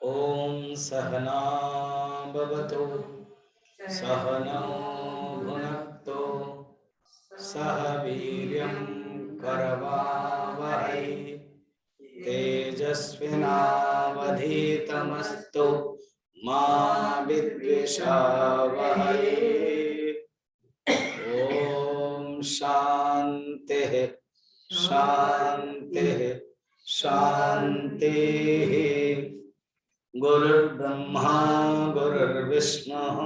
ओम सहना भवतु सहनौ भुनक्तु सह वीर्यं करवावहै तेजस्विनावधीतमस्तु मा विद्विषावहै। ओम शांतिः शांतिः शांतिः। गुरुर्ब्रह्मा गुरुर्विष्णुः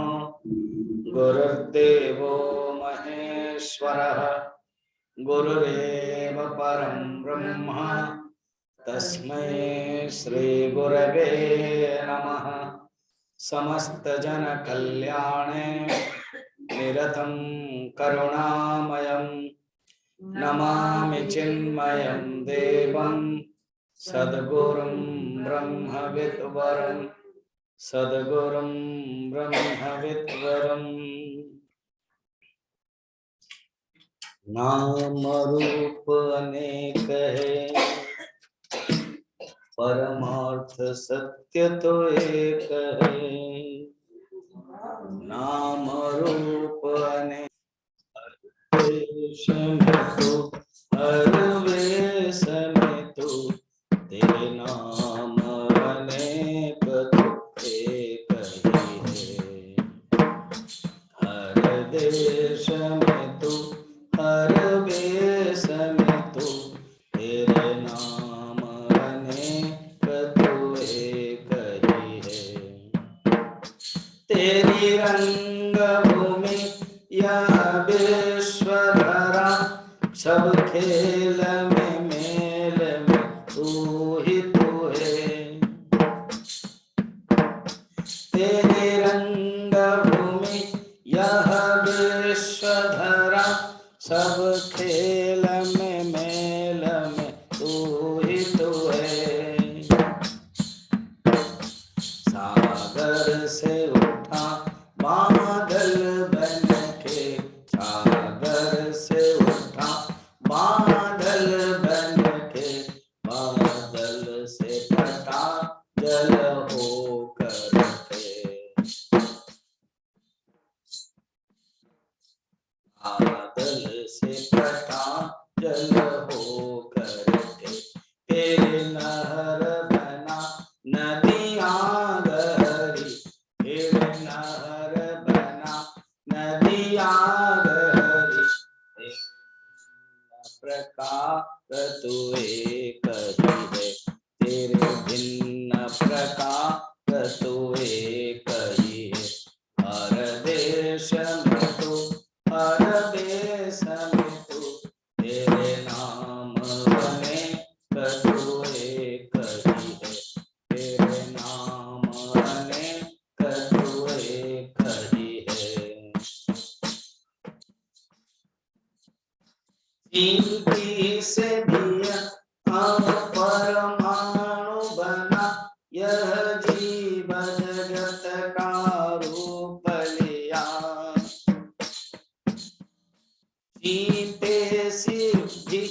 गुरुर्देवो महेश्वरः गुरुरेव परं ब्रह्म तस्मै श्री गुरवे नमः। समस्त जन कल्याणे निरतं करुणामयं नमामि चिन्मयं देवं सद्गुरुं ब्रह्मविद्वरं सद्गुरुं ब्रह्मविद्वरम्। नाम रूप अनेक है परमार्थ सत्य तो एक है। नाम रूप अनेक वेश में तू हर वेश में तू तेरे नाम अनेक तू एक ही है। हर देश में तू हर वेश में तू तेरे नाम अनेक तू एक ही है। तेरी रंग भूमि यह विश्व धरा सब खेल में मेल में तू ही तू है। तेरी रंग भूमि यह विश्व धरा सब खेल में मेल में तू ही तू है। सागर से उठा बादल बन के सागर से उठा बादल बन के बादल से फटा जल हो करके बादल से फटा जल हो करके तेरे नहर बना नदियाँ गहरी तेरे नहर बना नदियाँ गहरी प्रकार तू एक ही है। तेरे भिन्न प्रकार तू एक ही है। हर देश में तू हर देश में तू तेरे नाम अनेक तू एक ही है। तेरे नाम अनेक तू एक ही है। चींटी से दिया परमाणु बना यह जीव जगत का रूप लिया। चींटे से भी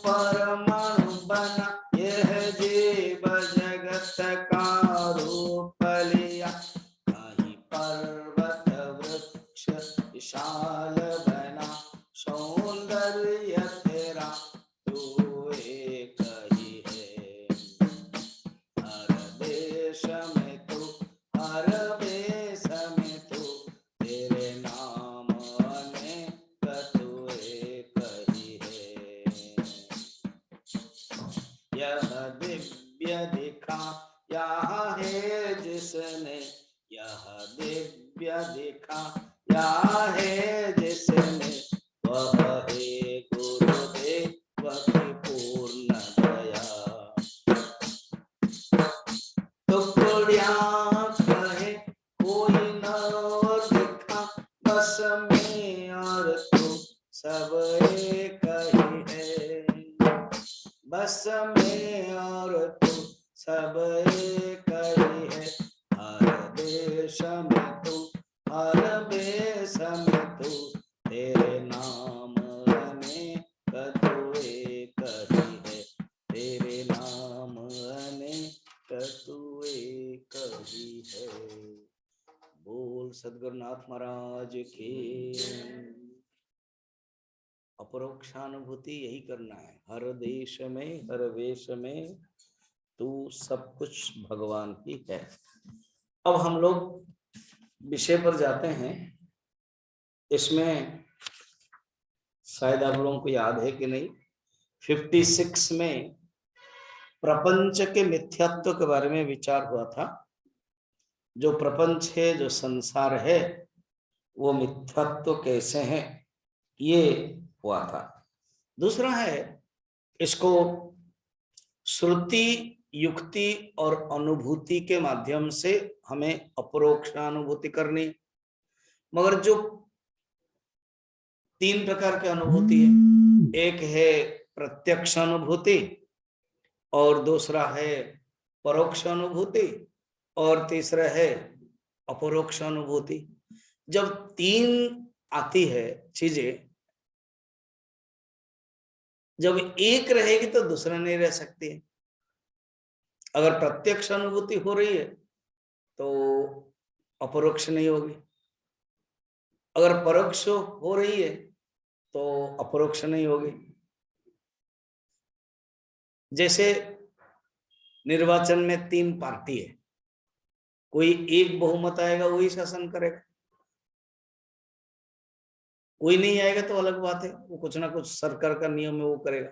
परमाणु बना यह जीव जगत का रूप लिया। कहीं पर्वत वृक्ष विशाल बना सौंदर्य तेरा तू एक ही है। हर देश में तू हर वेश में तू तेरे नाम अनेक तू एक ही है। यह दिव्य दिखा यहाँ है जिसने यह दिव्य दिखा यहाँ है जिसने वह है गुरुदेव की पूर्ण दया। टुकड़ियां कहे कोई न दिखा बस में और तू सब एक ही है। बस में और तू सब एक ही है। हर देश में तू हर वेश में तू तेरे नाम अनेक तू एक ही है। तेरे नाम अनेक तू सद्गुरुनाथ महाराज की। अपरोक्षानुभूति यही करना है, हर देश में हर वेश में तू सब कुछ भगवान की है। अब हम लोग विषय पर जाते हैं। इसमें शायद आप लोगों को याद है कि नहीं, 56 में प्रपंच के मिथ्यात्व के बारे में विचार हुआ था। जो प्रपंच है, जो संसार है, वो मिथ्यात्व कैसे है, ये हुआ था। दूसरा है, इसको श्रुति, युक्ति और अनुभूति के माध्यम से हमें अपरोक्षानुभूति करनी। मगर जो 3 प्रकार की अनुभूति है, एक है प्रत्यक्ष अनुभूति, और दूसरा है परोक्ष अनुभूति, और तीसरा है अपरोक्ष अनुभूति। जब 3 आती है चीजें, जब एक रहेगी तो दूसरा नहीं रह सकती है। अगर प्रत्यक्ष अनुभूति हो रही है तो अपरोक्ष नहीं होगी, अगर परोक्ष हो रही है तो अपरोक्ष नहीं होगी। जैसे निर्वाचन में 3 पार्टी है, कोई एक बहुमत आएगा वही शासन करेगा, कोई नहीं आएगा तो अलग बात है, वो कुछ ना कुछ सरकार का नियम है वो करेगा,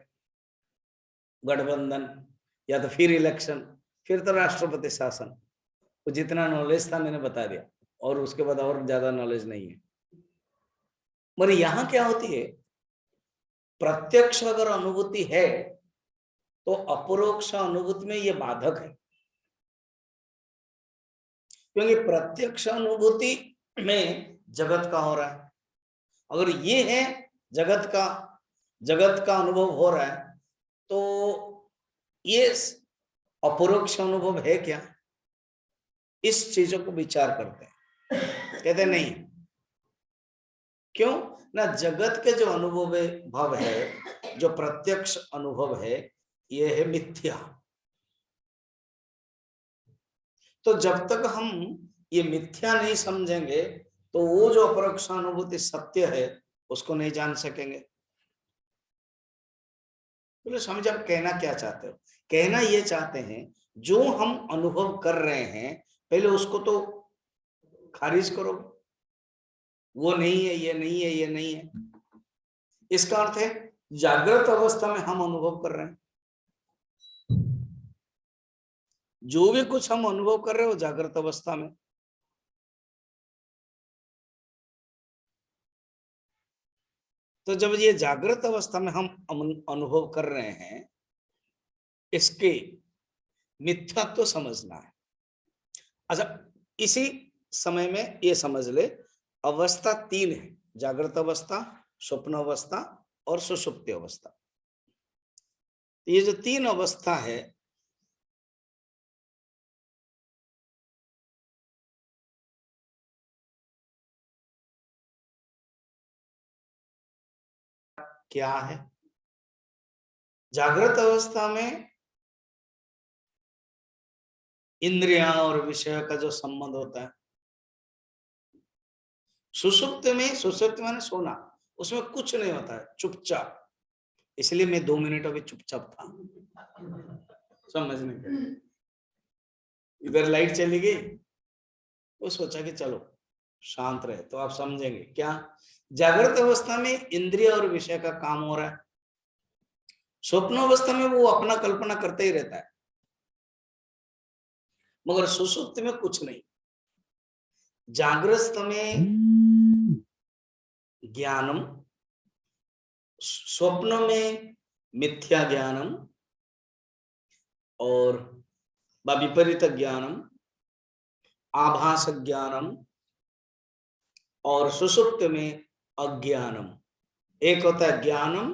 गठबंधन, या तो फिर इलेक्शन, फिर तो राष्ट्रपति शासन। वो जितना नॉलेज था मैंने बता दिया, और उसके बाद और ज्यादा नॉलेज नहीं है। मगर यहां क्या होती है, प्रत्यक्ष अगर अनुभूति है तो अपरोक्ष अनुभूति में ये बाधक है, क्योंकि प्रत्यक्ष अनुभूति में जगत का हो रहा है। अगर ये है जगत का अनुभव हो रहा है, तो ये अपरोक्ष अनुभव है क्या? इस चीजों को विचार करते हैं, कहते नहीं। क्यों ना, जगत के जो अनुभव भाव है, जो प्रत्यक्ष अनुभव है, ये है मिथ्या। तो जब तक हम ये मिथ्या नहीं समझेंगे तो वो जो अपरोक्ष अनुभूति सत्य है उसको नहीं जान सकेंगे। बोले समझ, आप कहना क्या चाहते हो? कहना ये चाहते हैं, जो हम अनुभव कर रहे हैं पहले उसको तो खारिज करो, वो नहीं है, ये नहीं है, ये नहीं है। इसका अर्थ है जागृत अवस्था में हम अनुभव कर रहे हैं, जो भी कुछ हम अनुभव कर रहे हो जागृत अवस्था में। तो जब ये जागृत अवस्था में हम अनुभव कर रहे हैं, इसके मिथ्यात्व तो समझना है। अच्छा, इसी समय में ये समझ ले, अवस्था 3 है, जागृत अवस्था, स्वप्न अवस्था और सुषुप्ति अवस्था। ये जो 3 अवस्था है, क्या है? जागृत अवस्था में इंद्रियां और विषय का जो संबंध होता है। सुषुप्ति मैंने सोना, उसमें कुछ नहीं होता है, चुपचाप। इसलिए मैं 2 मिनट अभी चुपचाप था, समझने के। इधर लाइट चली गई, वो सोचा कि चलो शांत रहे, तो आप समझेंगे क्या। जागृत अवस्था में इंद्रिय और विषय का काम हो रहा है, स्वप्न अवस्था में वो अपना कल्पना करते ही रहता है। मगर सुषुप्ति में कुछ नहीं। जागृत में ज्ञानम, स्वप्न में मिथ्या ज्ञानम और विपरीत ज्ञानम, आभास ज्ञानम, और सुषुप्त में अज्ञानम। एक होता है ज्ञानम,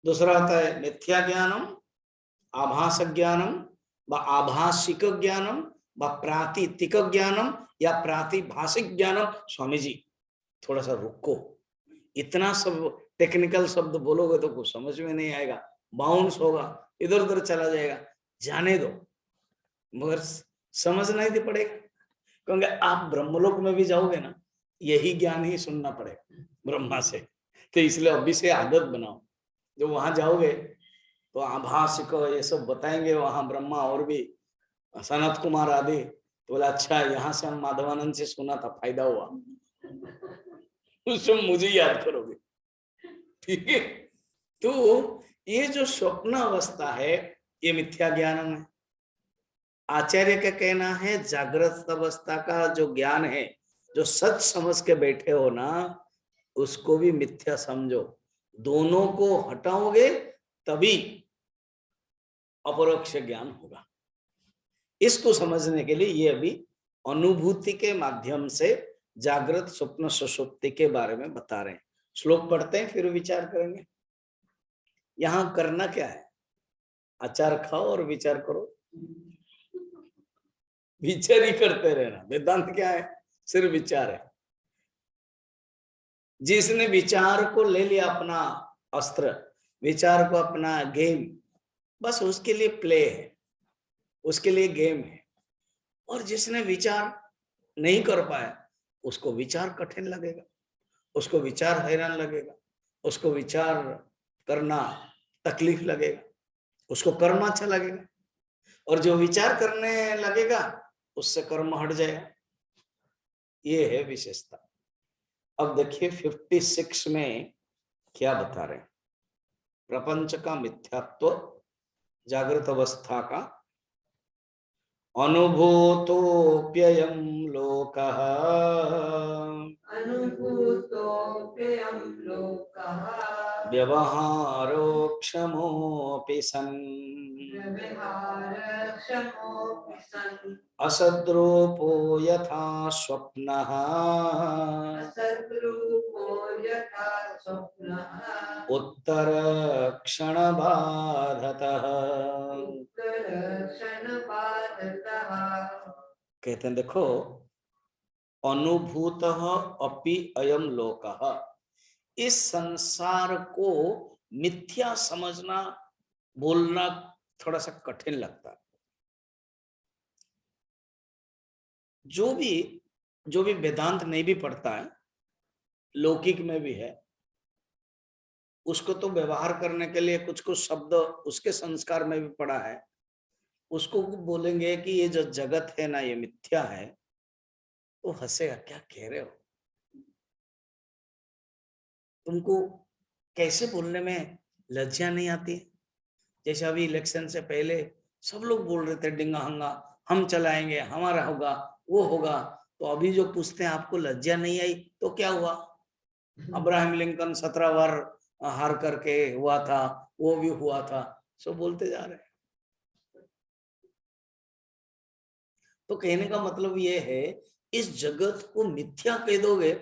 दूसरा होता है मिथ्या ज्ञानम, आभास ज्ञानम व आभासिक ज्ञानम व प्रातितिक ज्ञानम या प्रातिभाषिक ज्ञानम। स्वामी जी थोड़ा सा रुको, इतना सब टेक्निकल शब्द बोलोगे तो कुछ समझ में नहीं आएगा, बाउंस होगा, इधर उधर चला जाएगा, जाने दो। मगर समझना ही पड़ेगा, क्योंकि आप ब्रह्मलोक में भी जाओगे ना, यही ज्ञान ही सुनना पड़ेगा ब्रह्मा से। तो इसलिए अभी से आदत बनाओ, जो वहां जाओगे तो आभास को ये सब बताएंगे वहां ब्रह्मा और भी सनत कुमार आदि। तो बोला अच्छा, यहाँ से हम माधवानंद से सुना था, फायदा हुआ। उस समय मुझे याद करोगे, ठीक है। तो ये जो स्वप्न अवस्था है, ये मिथ्या ज्ञान है। आचार्य का कहना है जागृत अवस्था का जो ज्ञान है, जो सच समझ के बैठे हो ना, उसको भी मिथ्या समझो। दोनों को हटाओगे तभी अपरोक्ष ज्ञान होगा। इसको समझने के लिए ये अभी अनुभूति के माध्यम से जागृत स्वप्न सुषुप्ति के बारे में बता रहे हैं। श्लोक पढ़ते हैं फिर विचार करेंगे। यहां करना क्या है? अचार खाओ और विचार करो। विचार ही करते रहना। वेदांत क्या है? सिर्फ विचार है। जिसने विचार को ले लिया अपना अस्त्र, विचार को अपना गेम, बस उसके लिए प्ले है, उसके लिए गेम है। और जिसने विचार नहीं कर पाया, उसको विचार कठिन लगेगा, उसको विचार हैरान लगेगा, उसको विचार करना तकलीफ लगेगा, उसको कर्म अच्छा लगेगा। और जो विचार करने लगेगा उससे कर्म हट जाएगा। ये है विशेषता। अब देखिए 56 में क्या बता रहे हैं। प्रपंच का मिथ्यात्व, जागृत अवस्था का, अनुभूतोऽप्ययं लोकः, अनुभूतोऽप्ययं लोकः, व्यवहारोक्षमोऽपि सन्, व्यवहारक्षमोऽपि सन्, असद्रूपो यथा स्वप्नः, असद्रूपो यथा स्वप्नः, उत्तरक्षणबाधतः। उत्तरक्षणबाधतः। कहते हैं देखो, अनुभूतः अपि अयं लोकः, इस संसार को मिथ्या समझना, बोलना थोड़ा सा कठिन लगता है। जो भी वेदांत नहीं भी पढ़ता है, लौकिक में भी है, उसको तो व्यवहार करने के लिए कुछ कुछ शब्द उसके संस्कार में भी पड़ा है। उसको बोलेंगे कि ये जो जगत है ना, ये मिथ्या है, तो हंसेगा, क्या कह रहे हो तुमको, कैसे बोलने में लज्जा नहीं आती? जैसे अभी इलेक्शन से पहले सब लोग बोल रहे थे डिंगा हंगा, हम चलाएंगे, हमारा होगा, वो होगा। तो अभी जो पूछते हैं आपको लज्जा नहीं आई, तो क्या हुआ? अब्राहम लिंकन 17 बार हार करके हुआ था, वो भी हुआ था, सब बोलते जा रहे हैं। तो कहने का मतलब ये है, इस जगत को मिथ्या कह दोगे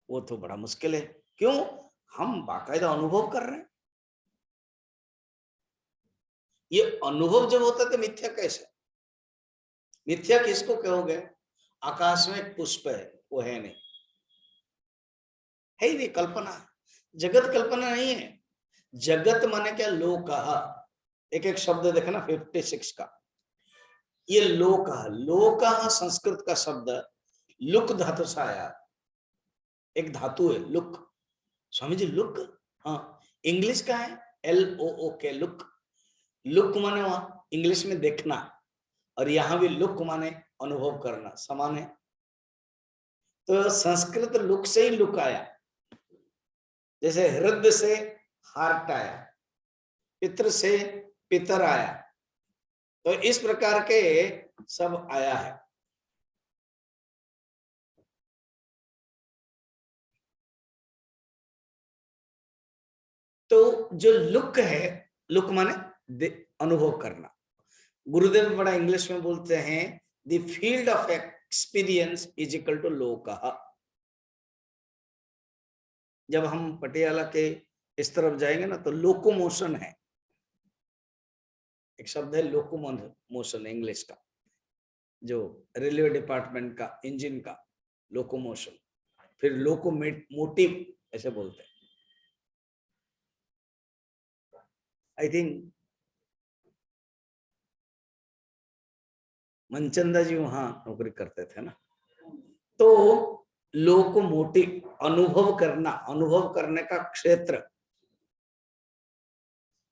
वो तो बड़ा मुश्किल है। क्यों? हम बाकायदा अनुभव कर रहे हैं। ये अनुभव जब होता है तो मिथ्या कैसे? मिथ्या किसको कहोगे? आकाश में एक पुष्प है, वो है नहीं, है ही नहीं, कल्पना। जगत कल्पना नहीं है। जगत माने क्या? लोक। एक एक शब्द देखना 56 का। ये लोक, लोक संस्कृत का शब्द लुक धातु से आया। एक धातु है लुक, स्वामी जी लुक। हाँ, इंग्लिश का है LOO के, लुक। लुक माने वहां इंग्लिश में देखना, और यहां भी लुक माने अनुभव करना, समान है। तो संस्कृत लुक से ही लुक आया। जैसे हृदय से हार्ट आया, पितृ से पितर आया, तो इस प्रकार के सब आया है। तो जो लुक है, लुक माने अनुभव करना। गुरुदेव बड़ा इंग्लिश में बोलते हैं, the field of experience is equal to look. जब हम पटियाला के इस तरफ जाएंगे ना, तो लोकोमोशन है, एक शब्द है लोकोमोशन इंग्लिश का, जो रेलवे डिपार्टमेंट का इंजन का लोकोमोशन। फिर लोकोमोटिव ऐसे बोलते हैं। आई थिंक मनचंदा जी वहां नौकरी करते थे ना, तो लोकोमोटिव अनुभव करना, अनुभव करने का क्षेत्र,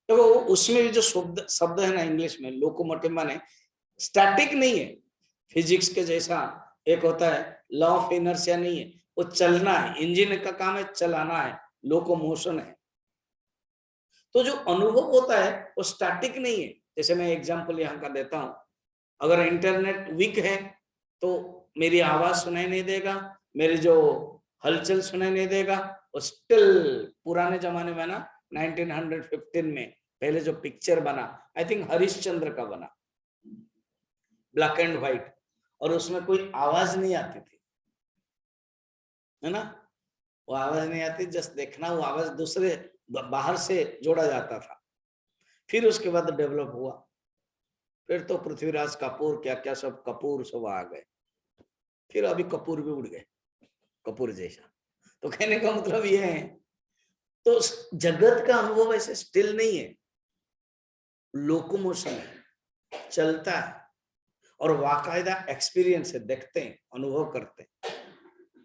तो उसमें भी जो शब्द शब्द है ना इंग्लिश में, लोकोमोटिव माने स्टैटिक नहीं है, फिजिक्स के जैसा एक होता है लॉ ऑफ इनर्शिया नहीं है, वो चलना है, इंजन का काम है चलाना है, लोकोमोशन है। तो जो अनुभव होता है वो स्टैटिक नहीं है। जैसे मैं एग्जांपल यहाँ का देता हूं, अगर इंटरनेट वीक है तो मेरी आवाज सुनाई नहीं देगा, मेरी जो हलचल सुनाई नहीं देगा। और स्टिल पुराने जमाने में ना 1915 में पहले जो पिक्चर बना, आई थिंक हरिश्चंद्र का बना, ब्लैक एंड व्हाइट, और उसमें कोई आवाज नहीं आती थी, है ना, वो आवाज नहीं आती, जस्ट देखना, वो आवाज दूसरे बाहर से जोड़ा जाता था। फिर उसके बाद डेवलप हुआ, फिर तो पृथ्वीराज कपूर क्या क्या सब कपूर सब आ गए, फिर अभी कपूर भी उड़ गए, कपूर जैसा। तो कहने का मतलब ये है, तो जगत का अनुभव ऐसे स्टिल नहीं है, लोकोमोशन है, चलता है, और वाकायदा एक्सपीरियंस है, देखते हैं, अनुभव करते हैं।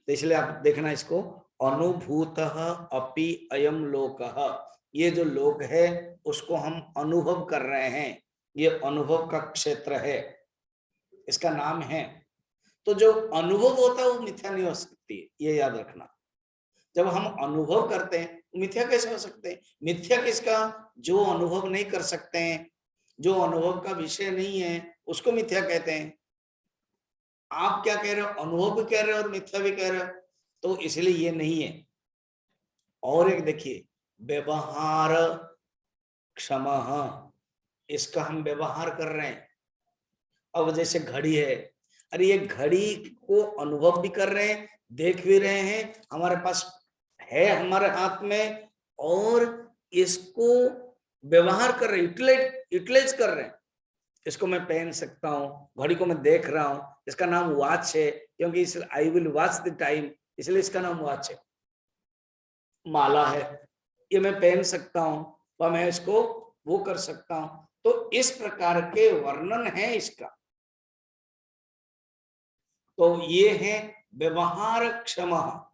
तो इसलिए आप देखना इसको, अनुभूतः अपि अयम लोकः, ये जो लोक है उसको हम अनुभव कर रहे हैं, ये अनुभव का क्षेत्र है, इसका नाम है। तो जो अनुभव होता है वो मिथ्या नहीं हो सकती है, ये याद रखना। जब हम अनुभव करते हैं मिथ्या कैसे हो सकते हैं? मिथ्या किसका? जो अनुभव नहीं कर सकते हैं, जो अनुभव का विषय नहीं है, उसको मिथ्या कहते हैं। आप क्या कह रहे हो? अनुभव भी कह रहे हो और मिथ्या भी कह रहे हो, तो इसलिए ये नहीं है। और एक देखिए, व्यवहार क्षमा, इसका हम व्यवहार कर रहे हैं। अब जैसे घड़ी है, अरे ये घड़ी को अनुभव भी कर रहे हैं, देख भी रहे हैं, हमारे पास है हमारे हाथ में, और इसको व्यवहार कर रहे हैं, यूटिलाइज कर रहे हैं। इसको मैं पहन सकता हूँ, घड़ी को मैं देख रहा हूँ, इसका नाम वॉच है, क्योंकि इस I will watch the time, इसलिए इसका नाम वॉच है। माला है, ये मैं पहन सकता हूँ, और मैं इसको वो कर सकता हूँ। तो इस प्रकार के वर्णन है इसका। तो ये है व्यवहार क्षमा,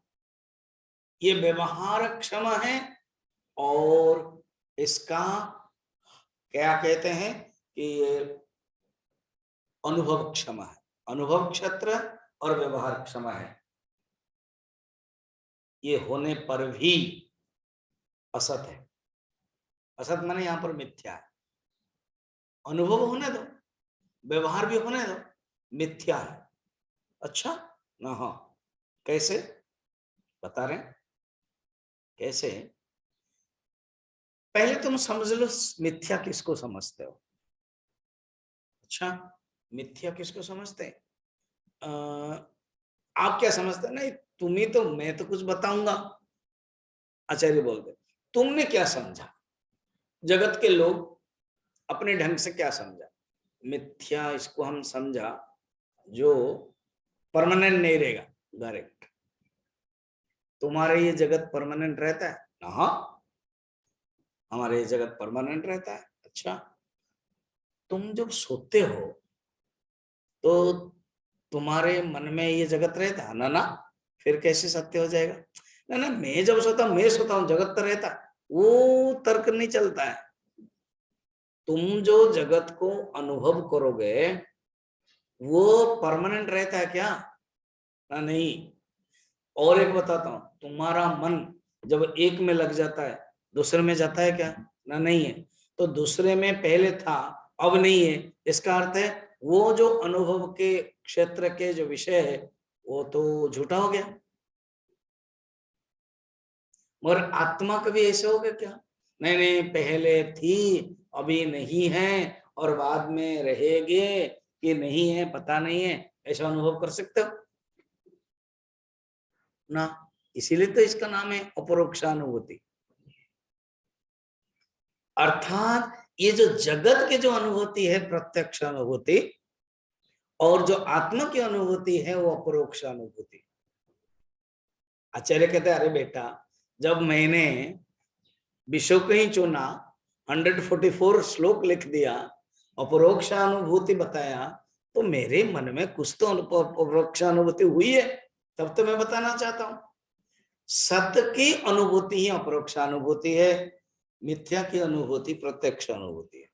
ये व्यवहार क्षमा है, और इसका क्या कहते हैं कि ये अनुभव क्षमा है, अनुभव क्षेत्र और व्यवहार क्षमा है। ये होने पर भी असत है, असत माने यहां पर मिथ्या है। अनुभव होने दो, व्यवहार भी होने दो, मिथ्या है। अच्छा ना, हाँ, कैसे बता रहे हैं, कैसे? पहले तुम समझ लो मिथ्या किसको समझते हो। अच्छा, मिथ्या किसको समझते हैं? आप क्या समझते हैं? नहीं तुम्ही तो, मैं तो कुछ बताऊंगा, आचार्य बोलते तुमने क्या समझा, जगत के लोग अपने ढंग से क्या समझा। मिथ्या इसको हम समझा जो परमानेंट नहीं रहेगा, डायरेक्ट। तुम्हारे ये जगत परमानेंट रहता है? हाँ, हमारे ये जगत परमानेंट रहता है। अच्छा, तुम जब सोते हो तो तुम्हारे मन में ये जगत रहता है ना? ना, फिर कैसे सत्य हो जाएगा? ना ना, मैं जब सोता हूं, मैं सोता हूं, जगत तो रहता, वो तर्क नहीं चलता है। तुम जो जगत को अनुभव करोगे वो परमानेंट रहता है क्या? ना, नहीं। और एक बताता हूं, तुम्हारा मन जब एक में लग जाता है दूसरे में जाता है क्या? ना, नहीं है। तो दूसरे में पहले था, अब नहीं है, इसका अर्थ है वो जो अनुभव के क्षेत्र के जो विषय है वो तो झूठा हो गया। और आत्मा कभी ऐसे हो गया क्या? नहीं नहीं, पहले थी अभी नहीं है और बाद में रहेगे कि नहीं है पता नहीं है, ऐसा अनुभव कर सकते हो ना? इसीलिए तो इसका नाम है अपरोक्षानुभूति। अर्थात ये जो जगत के जो अनुभूति है प्रत्यक्ष अनुभूति, और जो आत्मा की अनुभूति है वो अपरोक्ष अनुभूति। आचार्य कहते हैं, अरे बेटा, जब मैंने विश्व को ही चुना, 144 श्लोक लिख दिया, अपरोक्षानुभूति बताया, तो मेरे मन में कुछ तो अपरोक्षानुभूति हुई है। तब तो मैं बताना चाहता हूं सत्य की अनुभूति ही अपरोक्षानुभूति है, मिथ्या की अनुभूति प्रत्यक्ष अनुभूति है,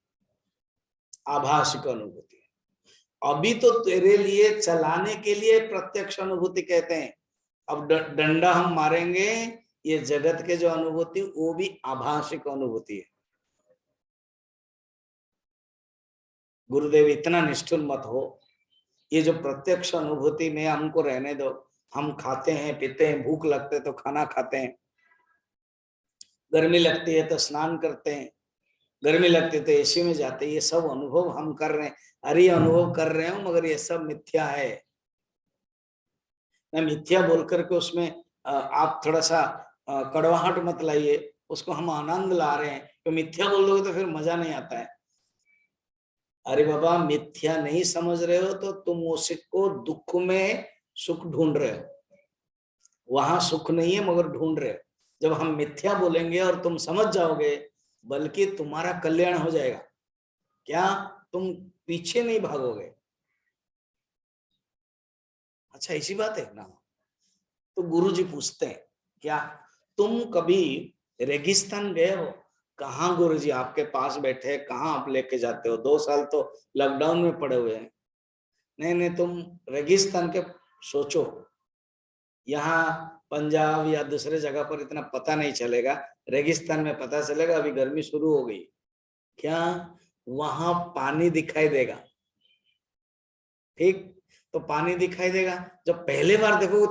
आभासिक अनुभूति है। अभी तो तेरे लिए चलाने के लिए प्रत्यक्ष अनुभूति कहते हैं, अब डंडा हम मारेंगे, ये जगत के जो अनुभूति वो भी आभासिक अनुभूति है। गुरुदेव इतना निष्ठुर मत हो, ये जो प्रत्यक्ष अनुभूति में हमको रहने दो। हम खाते हैं पीते हैं, भूख लगते तो खाना खाते हैं, गर्मी लगती है तो स्नान करते हैं, गर्मी लगती है तो एसी में जाते हैं, ये सब अनुभव हम कर रहे हैं। अरे अनुभव कर रहे हो मगर ये सब मिथ्या है। मैं मिथ्या बोल करके उसमें आप थोड़ा सा कड़वाहट मत लाइए, उसको हम आनंद ला रहे हैं। तो मिथ्या बोल दोगे तो फिर मजा नहीं आता है। अरे बाबा मिथ्या नहीं समझ रहे हो तो तुम उसको दुख में सुख ढूंढ रहे हो, वहां सुख नहीं है मगर ढूंढ रहे हो। जब हम मिथ्या बोलेंगे और तुम समझ जाओगे, बल्कि तुम्हारा कल्याण हो जाएगा। क्या तुम पीछे नहीं भागोगे? अच्छा ऐसी बात है ना। तो गुरुजी पूछते हैं क्या तुम कभी रेगिस्तान गए हो? कहाँ गुरुजी आपके पास बैठे हैं, कहाँ आप लेके जाते हो? 2 साल तो लॉकडाउन में पड़े हुए हैं। नहीं नहीं, तुम रेगिस्तान के सोचो। यहाँ पंजाब या दूसरे जगह पर इतना पता नहीं चलेगा, रेगिस्तान में पता चलेगा। अभी गर्मी शुरू हो गई, क्या वहां पानी दिखाई देगा? ठीक, तो पानी दिखाई देगा। जब पहले बार देखोगे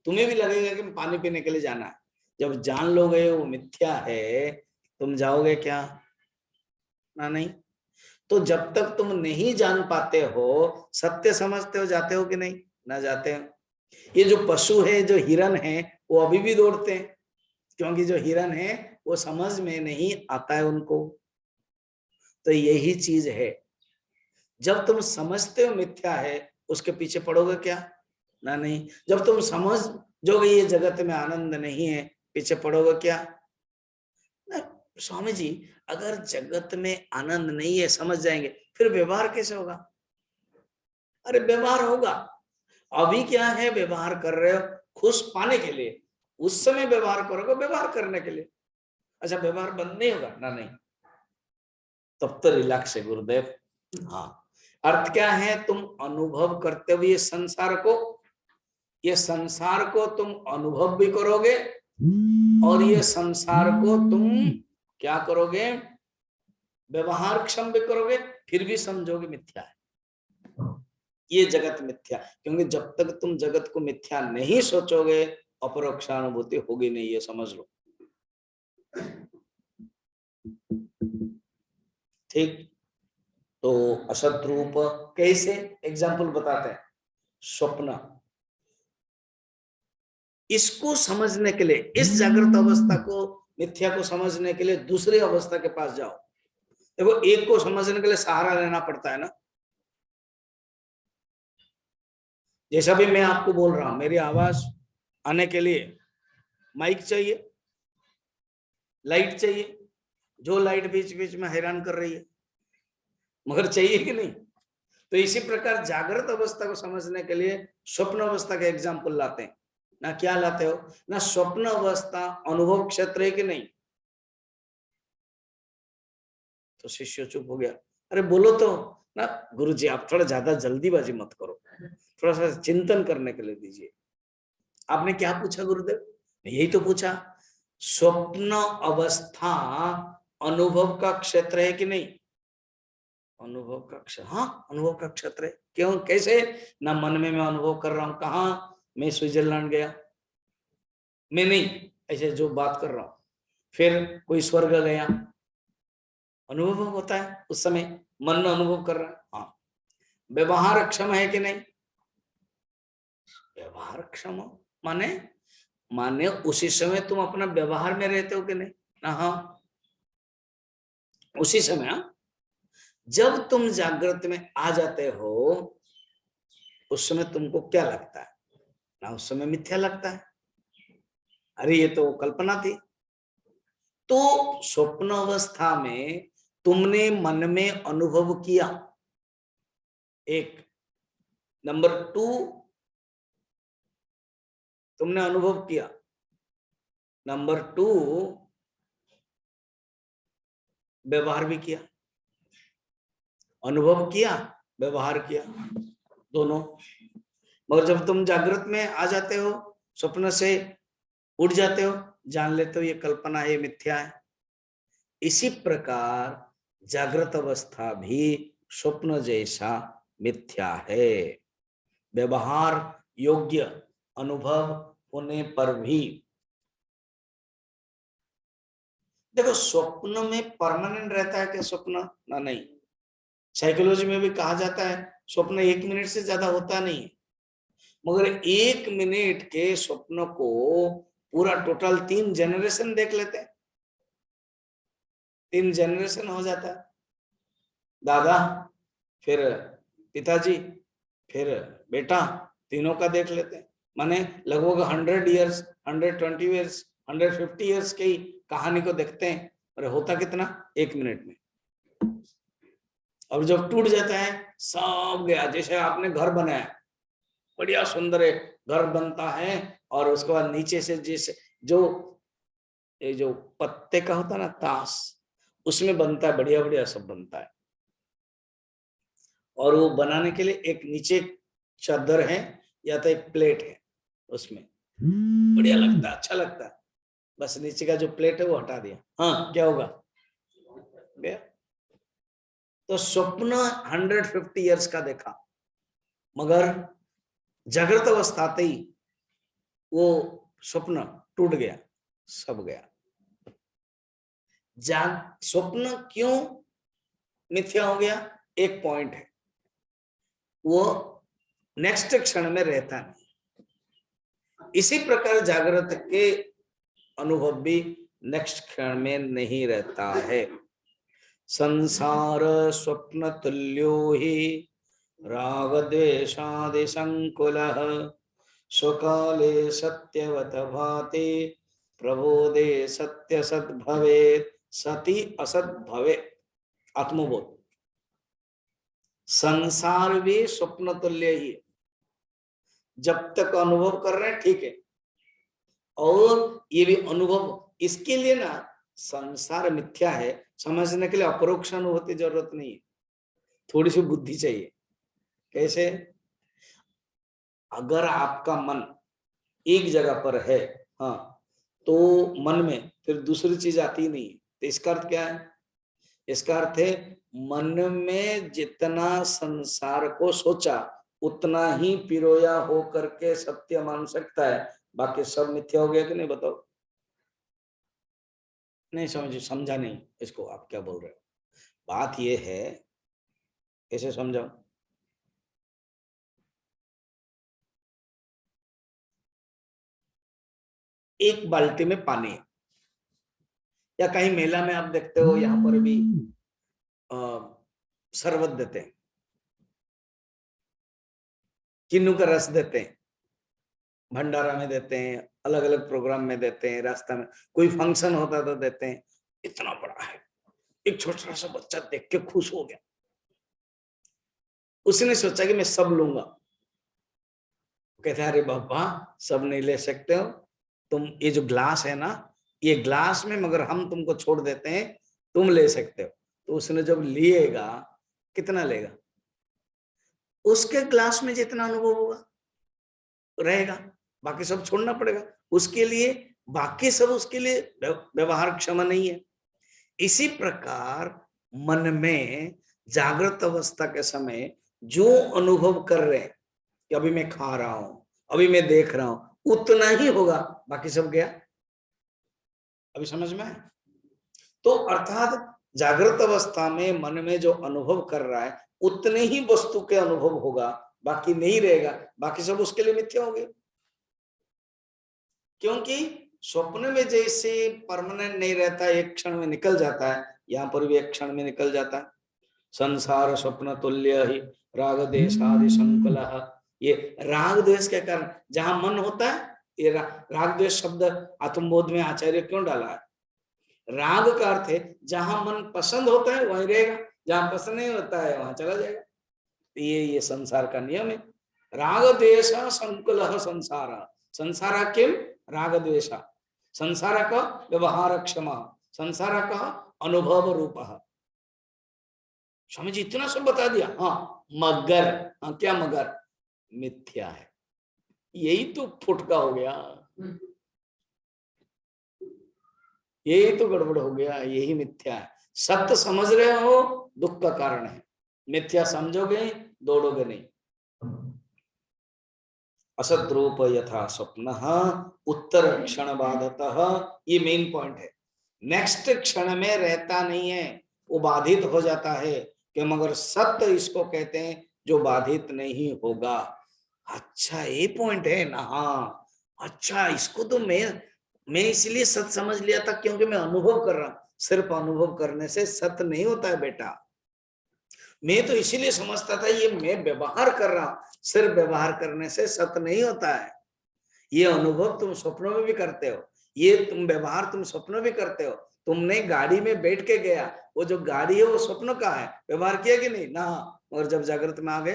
तुम्हें भी लगेगा कि पानी पीने के लिए जाना है। जब जान लोगे वो मिथ्या है, तुम जाओगे क्या? ना नहीं। तो जब तक तुम नहीं जान पाते हो, सत्य समझते हो, जाते हो कि नहीं? ना जाते हो। ये जो पशु है, जो हिरन है, वो अभी भी दौड़ते हैं, क्योंकि जो हिरन है वो समझ में नहीं आता है उनको। तो यही चीज है, जब तुम समझते हो मिथ्या है, उसके पीछे पड़ोगे क्या? ना नहीं। जब तुम समझ जो ये जगत में आनंद नहीं है, पीछे पड़ोगे क्या? ना। स्वामी जी अगर जगत में आनंद नहीं है समझ जाएंगे, फिर व्यवहार कैसे होगा? अरे व्यवहार होगा। अभी क्या है, व्यवहार कर रहे हो खुश पाने के लिए, उस समय व्यवहार करोगे व्यवहार करने के लिए। अच्छा व्यवहार बंद नहीं होगा? ना नहीं। तब तो रिलैक्स है गुरुदेव। हाँ, अर्थ क्या है, तुम अनुभव करते हुए ये संसार को तुम अनुभव भी करोगे, और ये संसार को तुम क्या करोगे? व्यवहार क्षम भी करोगे, फिर भी समझोगे मिथ्या है, ये जगत मिथ्या। क्योंकि जब तक तुम जगत को मिथ्या नहीं सोचोगे, अपरोक्षानुभूति होगी नहीं, ये समझ लो। ठीक, तो असत रूप कैसे? एग्जाम्पल बताते हैं। स्वप्न, इसको समझने के लिए, इस जागृत अवस्था को मिथ्या को समझने के लिए दूसरी अवस्था के पास जाओ। देखो एक को समझने के लिए सहारा लेना पड़ता है ना। जैसा भी मैं आपको बोल रहा हूं, मेरी आवाज आने के लिए माइक चाहिए, लाइट चाहिए, जो लाइट बीच बीच में हैरान कर रही है, मगर चाहिए कि नहीं? तो इसी प्रकार जागृत अवस्था को समझने के लिए स्वप्न अवस्था का एग्जाम्पल लाते हैं ना। क्या लाते हो ना? स्वप्न अवस्था अनुभव क्षेत्र है कि नहीं? तो शिष्य चुप हो गया। अरे बोलो तो ना गुरुजी, आप थोड़ा ज्यादा जल्दीबाजी मत करो, थोड़ा सा चिंतन करने के लिए दीजिए। आपने क्या पूछा गुरुदेव? यही तो पूछा, स्वप्न अवस्था अनुभव का क्षेत्र है कि नहीं? अनुभव का क्षेत्र, हाँ अनुभव का क्षेत्र है। क्यों, कैसे? ना मन में मैं अनुभव कर रहा हूं, कहा मैं स्विट्जरलैंड गया, मैं नहीं, ऐसे जो बात कर रहा हूं। फिर कोई स्वर्ग गया, अनुभव होता है उस समय, मन अनुभव कर रहा है। हाँ, व्यवहार क्षम है कि नहीं? व्यवहार क्षम माने माने उसी समय तुम अपना व्यवहार में रहते हो कि नहीं? हाँ उसी समय। हाँ, जब तुम जागृत में आ जाते हो, उस समय तुमको क्या लगता है ना? उस समय मिथ्या लगता है, अरे ये तो कल्पना थी। तो स्वप्न अवस्था में तुमने मन में अनुभव किया, एक। नंबर 2, तुमने अनुभव किया। नंबर 2 व्यवहार भी किया, अनुभव किया, व्यवहार किया, दोनों। मगर जब तुम जागृत में आ जाते हो, स्वप्न से उठ जाते हो, जान लेते हो ये कल्पना है, ये मिथ्या है। इसी प्रकार जागृत अवस्था भी स्वप्न जैसा मिथ्या है। व्यवहार योग्य अनुभव होने पर भी देखो, स्वप्न में परमानेंट रहता है क्या स्वप्न? ना, नहीं। साइकोलॉजी में भी कहा जाता है स्वप्न 1 मिनट से ज्यादा होता नहीं है, मगर 1 मिनट के स्वप्न को पूरा टोटल 3 जनरेशन देख लेते हैं। 3 जनरेशन हो जाता है, दादा, फिर पिताजी, फिर बेटा, तीनों का देख लेते हैं। माने लगभग 100 ईयर्स, 120 ईयर्स, 150 ईयर्स की कहानी को देखते हैं। अरे होता कितना? 1 मिनट में। अब जब टूट जाता है, सब गया। जैसे आपने घर बनाया, बढ़िया सुंदर है, घर बनता है, और उसके बाद नीचे से जैसे जो पत्ते का होता है ना, ताश, उसमें बनता है, बढ़िया बढ़िया सब बनता है। और वो बनाने के लिए एक नीचे चादर है या तो एक प्लेट है, उसमें बढ़िया लगता है, अच्छा लगता है। बस नीचे का जो प्लेट है वो हटा दिया, हाँ क्या होगा? गया। तो स्वप्न 150 ईयर्स का देखा, मगर जागृत अवस्था ही वो स्वप्न टूट गया, सब गया। स्वप्न क्यों मिथ्या हो गया? एक पॉइंट है, वो नेक्स्ट क्षण में रहता नहीं। इसी प्रकार जागृत के अनुभव भी नेक्स्ट क्षण में नहीं रहता है। संसार स्वप्न तुल्यो ही राग द्वेषादि संकुलः स्वकाले सत्यवत भाति प्रबोधे सत्य सद भवेत् सति असत भवेत्। आत्मबोध। संसार भी स्वप्न तुल्य ही है, जब तक अनुभव कर रहे हैं ठीक है, और ये भी अनुभव, इसके लिए ना संसार मिथ्या है समझने के लिए अपरोक्ष अनुभूति जरूरत नहीं है, थोड़ी सी बुद्धि चाहिए। कैसे? अगर आपका मन एक जगह पर है, हाँ, तो मन में फिर दूसरी चीज आती नहीं है। तो इसका अर्थ क्या है? इसका अर्थ है मन में जितना संसार को सोचा उतना ही पिरोया हो करके सत्य मान सकता है, बाकी सब मिथ्या हो गया कि नहीं? बताओ। नहीं समझा नहीं इसको, आप क्या बोल रहे हो? बात ये है, कैसे समझाओ? एक बाल्टी में पानी है, या कहीं मेला में आप देखते हो, यहाँ पर भी शरबत देते हैं, किन्नू का रस देते हैं, भंडारा में देते हैं, अलग अलग प्रोग्राम में देते हैं, रास्ता में कोई फंक्शन होता तो देते हैं। इतना बड़ा है, एक छोटा सा बच्चा देख के खुश हो गया, उसने सोचा कि मैं सब लूंगा। कहते हैं अरे बाबा, सब नहीं ले सकते हो तुम, ये जो ग्लास है ना, ये ग्लास में मगर हम तुमको छोड़ देते हैं, तुम ले सकते हो। तो उसने जब लिएगा, कितना लेगा? उसके ग्लास में जितना अनुभव होगा रहेगा, बाकी सब छोड़ना पड़ेगा उसके लिए। बाकी सब उसके लिए व्यवहार क्षमा नहीं है। इसी प्रकार मन में जागृत अवस्था के समय जो अनुभव कर रहे हैं कि अभी मैं खा रहा हूं, अभी मैं देख रहा हूं, उतना ही होगा, बाकी सब गया। अभी समझ में? तो अर्थात जागृत अवस्था में मन में जो अनुभव कर रहा है उतने ही वस्तु के अनुभव होगा, बाकी नहीं रहेगा, बाकी सब उसके लिए मिथ्या हो गए। क्योंकि स्वप्न में जैसे परमानेंट नहीं रहता, एक क्षण में निकल जाता है, यहाँ पर भी एक क्षण में निकल जाता है। संसार स्वप्न तुल्य ही राग द्वेषादि संकुलः। ये राग द्वेष के कारण जहां मन होता है, ये राग द्वेष शब्द आत्मबोध में आचार्य क्यों डाला है? राग का अर्थ है जहां मन पसंद होता है वहीं रहेगा, जहां पसंद नहीं होता है वहां चला जाएगा। ये संसार का नियम है। राग द्वेष संकुलः संसार, संसार किम राग द्वेषा, संसार का व्यवहार क्षमा, संसार का अनुभव रूप। स्वामी जी इतना सब बता दिया। हाँ मगर, हाँ क्या मगर, मिथ्या है। यही तो फुटका हो गया, यही तो गड़बड़ हो गया, यही मिथ्या है। सत्य समझ रहे हो दुख का कारण है, मिथ्या समझोगे दौड़ोगे नहीं। असत रूप यथा स्वप्न उत्तर क्षण बाधतः, ये मेन पॉइंट है। नेक्स्ट क्षण में रहता नहीं है, वो बाधित हो जाता है। कि मगर सत्य इसको कहते हैं जो बाधित नहीं होगा। अच्छा ये पॉइंट है ना। हाँ अच्छा, इसको तो मैं इसलिए सत्य समझ लिया था क्योंकि मैं अनुभव कर रहा हूं। सिर्फ अनुभव करने से सत्य नहीं होता है बेटा। मैं तो इसीलिए समझता था ये मैं व्यवहार कर रहा हूं, सिर्फ व्यवहार करने से सत्य नहीं होता है। ये अनुभव तुम स्वप्नों में भी करते हो, ये तुम व्यवहार तुम स्वप्नों भी करते हो। तुमने गाड़ी में बैठ के गया, वो जो गाड़ी है वो स्वप्न का है, व्यवहार किया कि नहीं ना। और जब जागृत में आ गए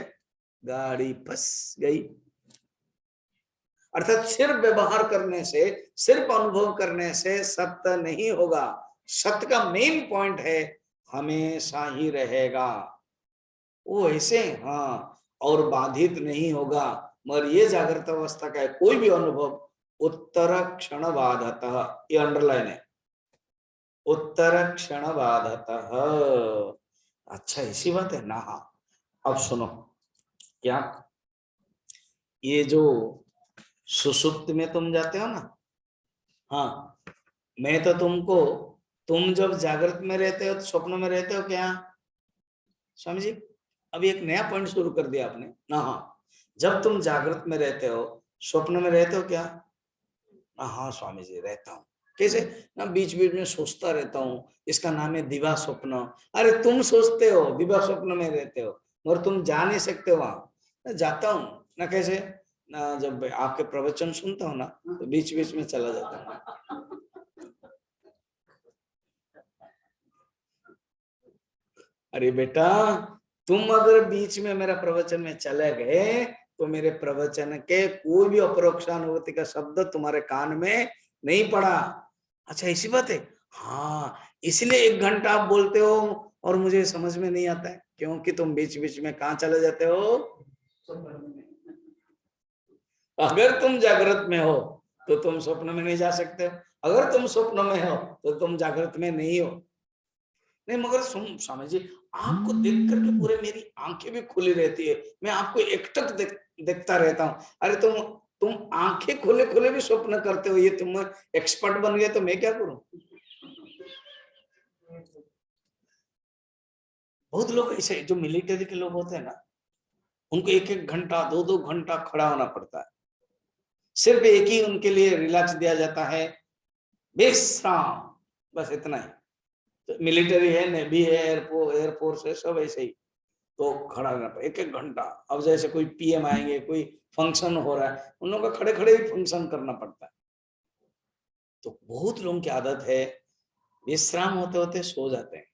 गाड़ी फंस गई। अर्थात सिर्फ व्यवहार करने से, सिर्फ अनुभव करने से सत्य नहीं होगा। सत्य का मेन पॉइंट है हमेशा ही रहेगा वो ऐसे, हाँ, और बाधित नहीं होगा। मगर ये जागृत अवस्था का है कोई भी अनुभव उत्तर क्षण बाधतः, ये अंडरलाइन है, उत्तर क्षण बाधतः। अच्छा इसी बात है ना। हाँ अब सुनो, क्या ये जो सुसुप्त में तुम जाते हो ना, हाँ मैं तो तुमको, तुम जब जागृत में रहते हो तो स्वप्न में रहते हो क्या स्वामी जी? अभी एक नया पॉइंट शुरू कर दिया आपने ना। हाँ जब तुम जागृत में रहते हो स्वप्न में रहते हो क्या? हाँ स्वामी जी रहता हूँ। कैसे ना, बीच बीच में सोचता रहता हूँ, इसका नाम है दिवा स्वप्न। अरे तुम सोचते हो दिवा स्वप्न में रहते हो, मगर तुम जा नहीं सकते वहां। जाता हूँ ना, कैसे ना, जब आपके प्रवचन सुनता हूँ ना तो बीच बीच में चला जाता हूँ। अरे बेटा तुम अगर बीच में मेरा प्रवचन में चले गए तो मेरे प्रवचन के कोई भी अपरोक्षानुभूति का शब्द तुम्हारे कान में नहीं पड़ा। अच्छा ऐसी बात है। हाँ इसलिए 1 घंटा आप बोलते हो और मुझे समझ में नहीं आता है, क्योंकि तुम बीच बीच में कहाँ चले जाते हो। अगर तुम जागृत में हो तो तुम स्वप्न में नहीं जा सकते हो, अगर तुम स्वप्न में हो तो तुम जागृत में नहीं हो। नहीं मगर सुन स्वामी जी, आपको देख करके पूरे मेरी आंखें भी खुली रहती है, मैं आपको एकटक देखता रहता हूँ। अरे तुम आंखें खुले खुले भी स्वप्न करते हो, ये तुम एक्सपर्ट बन गए तो मैं क्या करूं। बहुत लोग ऐसे जो मिलिट्री के लोग होते हैं ना, उनको 1-1 घंटा 2-2 घंटा खड़ा होना पड़ता है। सिर्फ एक ही उनके लिए रिलैक्स दिया जाता है, विश्राम, बस इतना ही। तो मिलिट्री है, नेवी है, एयरफोर्स है, सब ऐसे ही। तो खड़ा रहना पड़े 1-1 घंटा। अब जैसे कोई पीएम आएंगे, कोई फंक्शन हो रहा है, उन लोगों का खड़े खड़े ही फंक्शन करना पड़ता है। तो बहुत लोगों की आदत है विश्राम होते होते सो जाते हैं।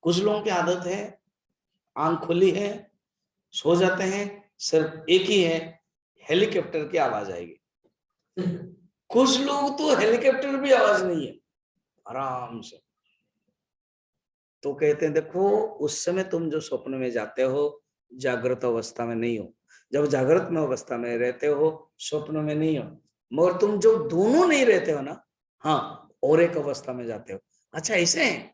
कुछ लोगों की आदत है आंख खुली है सो जाते हैं, सिर्फ एक ही है हेलीकॉप्टर की आवाज आएगी। कुछ लोग तो हेलीकॉप्टर भी आवाज नहीं है, आराम से। तो कहते हैं देखो उस समय तुम जो स्वप्न में जाते हो जागृत अवस्था में नहीं हो, जब जागृत में अवस्था में रहते हो स्वप्न में नहीं हो। मगर तुम जो दोनों नहीं रहते हो ना, हाँ और एक अवस्था में जाते हो। अच्छा ऐसे है।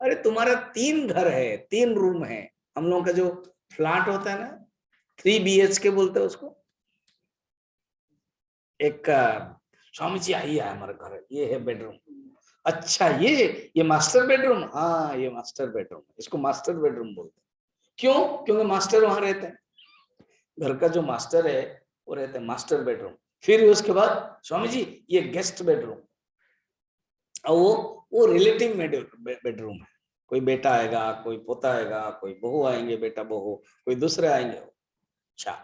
अरे तुम्हारा 3 घर है, 3 रूम है। हम लोगों का जो फ्लैट होता है ना 3 BHK बोलते हैं उसको। एक स्वामी जी आइए हमारे घर, ये है बेडरूम। अच्छा ये मास्टर बेडरूम, हाँ ये मास्टर बेडरूम, इसको मास्टर बेडरूम बोलते हैं। क्यों? क्योंकि मास्टर वहां रहते हैं, घर का जो मास्टर है वो रहते हैं मास्टर बेडरूम। फिर उसके बाद स्वामी जी ये गेस्ट बेडरूम, और वो रिलेटिव बेडरूम है। कोई बेटा आएगा, कोई पोता आएगा, कोई बहू आएंगे, बेटा बहू, कोई दूसरे आएंगे। अच्छा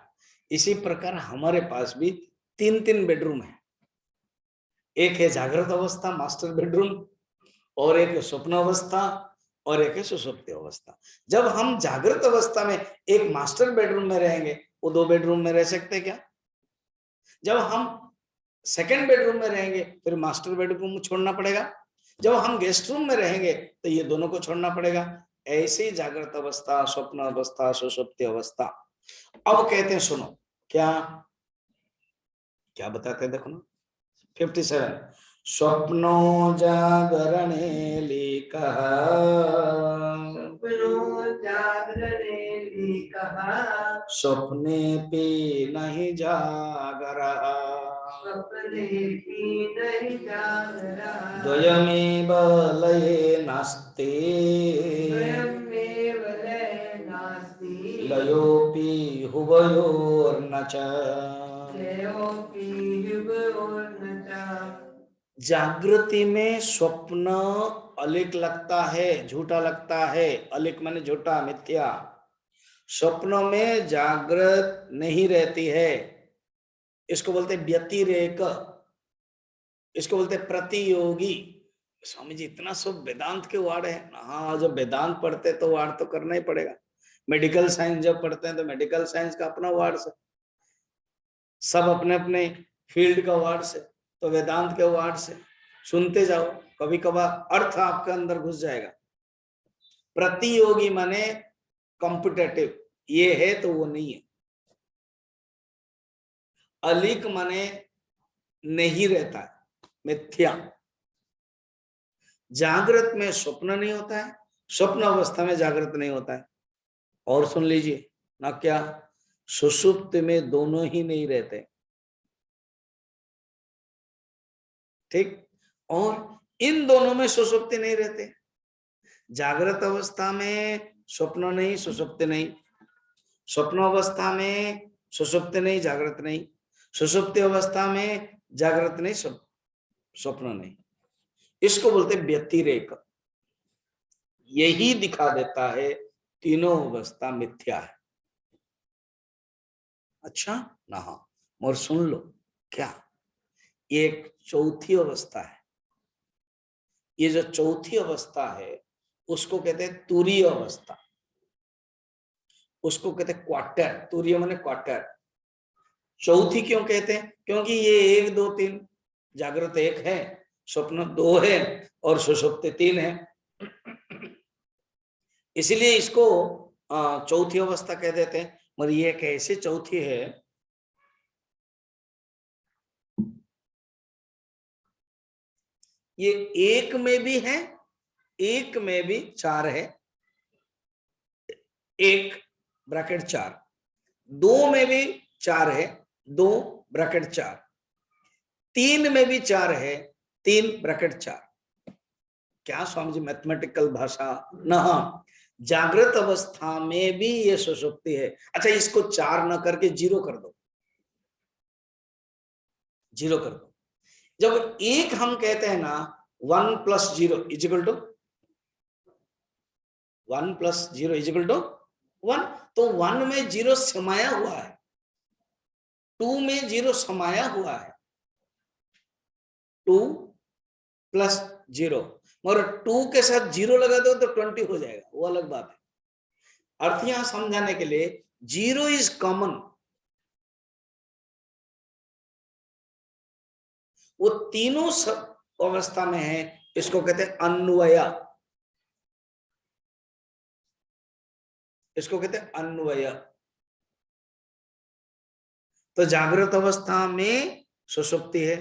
इसी प्रकार हमारे पास भी 3-3 बेडरूम है। एक है जागृत अवस्था मास्टर बेडरूम, और एक है स्वप्न अवस्था, और एक है सुषुप्ति अवस्था। जब हम जागृत अवस्था में एक मास्टर बेडरूम में रहेंगे, वो 2 बेडरूम में रह सकते क्या? जब हम सेकंड बेडरूम में रहेंगे फिर मास्टर बेडरूम छोड़ना पड़ेगा, जब हम गेस्ट रूम में रहेंगे तो ये दोनों को छोड़ना पड़ेगा। ऐसी जागृत अवस्था, स्वप्न अवस्था, सुषुप्ति अवस्था। अब कहते हैं सुनो, क्या क्या बताते हैं देखो ना 57। स्वप्नो जागरणे लिखः जागरणे लिखः स्वप्ने पे नहीं जागरः स्वप्ने भी नहीं जागरः द्वयमेव लये नास्ति स्वयमेव लये नास्ति लयोऽपि हुवयोर्न च। लयोऽपि युगयोर्न च। जागृति में स्वप्न अलिक लगता है, झूठा लगता है। अलिक माने झूठा, मिथ्या। स्वप्नों में जागृत नहीं रहती है, इसको बोलते व्यतिरेक, इसको बोलते प्रतियोगी। स्वामी जी इतना सब वेदांत के वार्ड है। हाँ, जब वेदांत पढ़ते तो वार्ड तो करना ही पड़ेगा। मेडिकल साइंस जब पढ़ते हैं तो मेडिकल साइंस का अपना वार्ड से, सब अपने अपने फील्ड का वार्ड से, तो वेदांत के वार्ड से सुनते जाओ, कभी कभार अर्थ आपके अंदर घुस जाएगा। प्रतियोगी माने कॉम्पिटेटिव, ये है तो वो नहीं है। अलिक माने नहीं रहता है, मिथ्या। जागृत में स्वप्न नहीं होता है, स्वप्न अवस्था में जागृत नहीं होता है। और सुन लीजिए ना, क्या सुषुप्त में दोनों ही नहीं रहते, ठीक। और इन दोनों में सुषुप्ति नहीं रहते। जागृत अवस्था में स्वप्न नहीं, सुषुप्ति नहीं। स्वप्न अवस्था में सुषुप्ति नहीं, जागृत नहीं। सुषुप्ति अवस्था में जागृत नहीं, स्वप्न नहीं। इसको बोलते व्यतिरेक। यही दिखा देता है तीनों अवस्था मिथ्या है। अच्छा ना, हाँ, और सुन लो, क्या एक चौथी अवस्था है। ये जो चौथी अवस्था है उसको कहते हैं तुरीय अवस्था, उसको कहते हैं क्वार्टर। तुरीय माने क्वार्टर। चौथी क्यों कहते हैं? क्योंकि ये 1 2 3, जागृत 1 है, स्वप्न 2 है और सुषुप्ति 3 है, इसलिए इसको चौथी अवस्था कह देते हैं। मगर ये कैसे चौथी है? ये 1 में भी है, 1 में भी 4 है, 1 ब्रैकेट 4, 2 में भी 4 है, 2 ब्रैकेट 4, 3 में भी 4 है, 3 ब्रैकेट 4। क्या स्वामी जी मैथमेटिकल भाषा ना। जागृत अवस्था में भी ये सुषुप्ति है। अच्छा, इसको 4 न करके 0 कर दो, 0 कर दो। जब 1 हम कहते हैं ना, 1 + 0 = 1 + 0 = 1, तो 1 में 0 समाया हुआ है, 2 में 0 समाया हुआ है, 2 + 0। मगर 2 के साथ 0 लगा दो तो 20 हो जाएगा, वो अलग बात है। अर्थ यहां समझाने के लिए 0 इज कॉमन। वो तीनों सब अवस्था में है, इसको कहते हैं अन्वय, इसको कहते हैं अन्वय। तो जागृत अवस्था में सुषुप्ति है,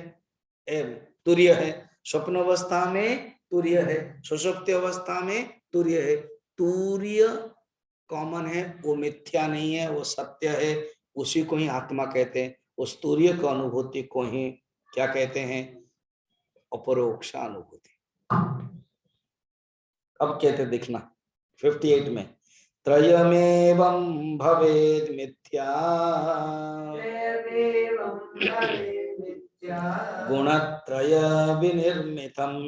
तुर्य है। स्वप्न अवस्था में तुर्य है, सुषुप्ति अवस्था में तुर्य है। तुर्य कॉमन है, वो मिथ्या नहीं है, वो सत्य है। उसी को ही आत्मा कहते हैं। उस तुर्य की अनुभूति को ही क्या कहते हैं? अपरोक्षानुभूति। अब कहते देखना 58 में, त्रयमेवं भवेद मिथ्या गुणत्रय विनिर्मितम्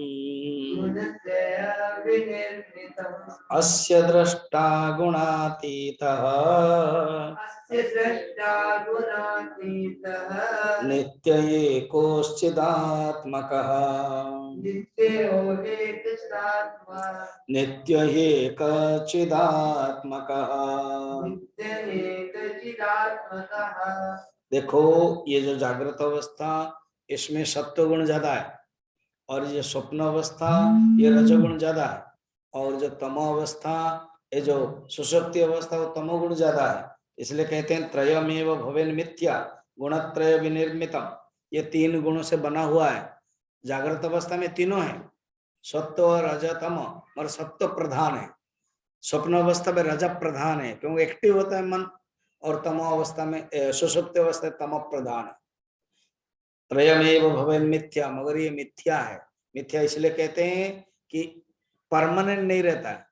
अस्य द्रष्टा गुणातीतः नित्य एकोश्चिदात्मकः नित्य एकचिदात्मकः देखो ये जो जागृत अवस्था इसमें सत्व गुण ज्यादा है, और ये स्वप्न अवस्था ये रजोगुण ज्यादा है, और जो तमो अवस्था ये जो सुषुप्ति अवस्था वो तमोगुण ज्यादा है। इसलिए कहते हैं त्रयमेव भवेन मिथ्या गुणत्रय विनिर्मितम। ये तीन गुणों से बना हुआ है। जागृत अवस्था में तीनों है, सत्व रज तम, और सत्व प्रधान है। स्वप्न अवस्था में रज प्रधान है क्योंकि एक्टिव होता है मन, और तमो अवस्था में सुषुप्ति अवस्था में तमो प्रधान है। त्रयमेव भवेन मिथ्या, मगर ये मिथ्या है। मिथ्या इसलिए कहते हैं कि परमानेंट नहीं रहता है।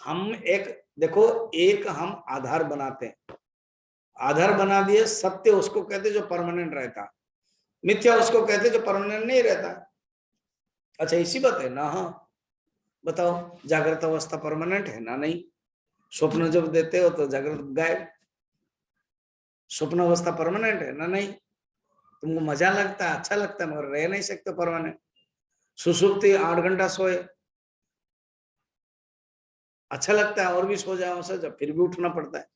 हम एक देखो, एक हम आधार बनाते हैं, आधार बना दिए, सत्य उसको कहते जो परमानेंट रहता, मिथ्या उसको कहते जो परमानेंट नहीं रहता। अच्छा इसी बात है ना। हाँ बताओ, जागृत अवस्था परमानेंट है ना? नहीं। स्वप्न जब देते हो तो जागृत गायब, स्वप्न अवस्था परमानेंट है ना? नहीं। तुमको मजा लगता है, अच्छा लगता है, मगर रह नहीं सकते परमानेंट। सुसुप्ति 8 घंटा सोए, अच्छा लगता है, और भी सो जाओ से, जब फिर भी उठना पड़ता है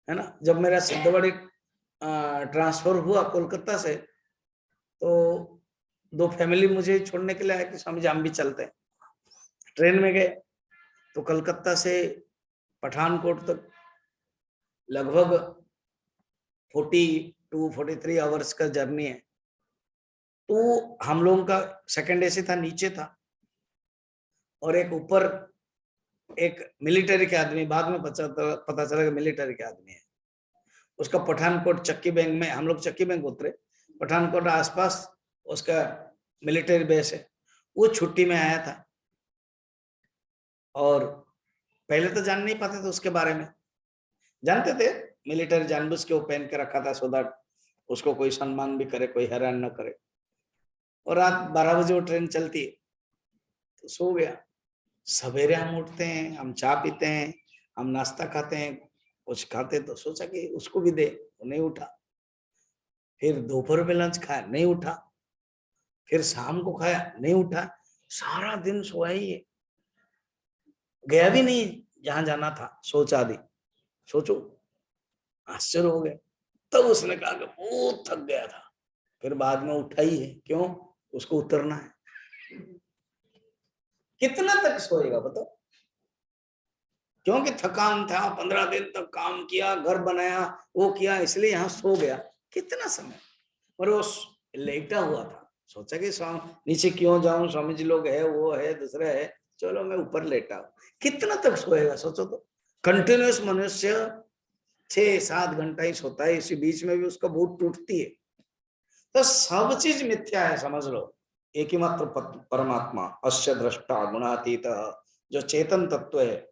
ना। जब मेरा सिद्धवाड़ी ट्रांसफर हुआ कोलकाता से, तो 2 फैमिली मुझे छोड़ने के लिए आए कि स्वामी जी हम भी चलते हैं। ट्रेन में गए तो कलकत्ता से पठानकोट तक लगभग 42-43 आवर्स का जर्नी है। तो हम लोगों का सेकंड एसी था, नीचे था, और एक ऊपर एक मिलिट्री के आदमी, बाद में पता चला कि मिलिट्री के आदमी है। उसका पठानकोट चक्की बैंक में, हम लोग चक्की बैंक उतरे, पठानकोट आसपास उसका मिलिट्री बेस है। वो छुट्टी में आया था, और पहले तो जान नहीं पाते थे उसके बारे में। जानते थे मिलिट्री जानबूझ के वो पहन के रखा था, सो दैट उसको कोई सम्मान भी करे, कोई हैरान न करे। और रात 12 बजे वो ट्रेन चलती है, तो सो गया। सवेरे हम उठते हैं, हम चाय पीते हैं, हम नाश्ता खाते हैं, कुछ खाते, तो सोचा कि उसको भी दे, वो नहीं उठा। फिर दोपहर में लंच खाया, नहीं उठा। फिर शाम को खाया, नहीं उठा। सारा दिन सोया ही है, गया भी नहीं जहां जाना था, सोचा दी। सोचो, आश्चर्य हो गया। तब उसने कहा कि बहुत थक गया था, फिर बाद में उठा ही है। क्यों? उसको उतरना है। कितना तक सोएगा बताओ? क्योंकि थकान था, 15 दिन तक काम किया, घर बनाया, वो किया, इसलिए यहाँ सो गया। कितना समय? और वो लेटा हुआ था, सोचा कि स्वामी नीचे क्यों जाऊं, स्वामी जी लोग है, वो है, दूसरे है, चलो मैं ऊपर लेटा हूं। कितना तक सोएगा सोचो तो। कंटिन्यूस मनुष्य 6-7 घंटा ही सोता है, इसी बीच में भी उसका भूख टूटती है। तो सब चीज मिथ्या है, समझ लो। एक ही मात्र परमात्मा, अस्य दृष्टा गुणातीत, जो चेतन तत्व है,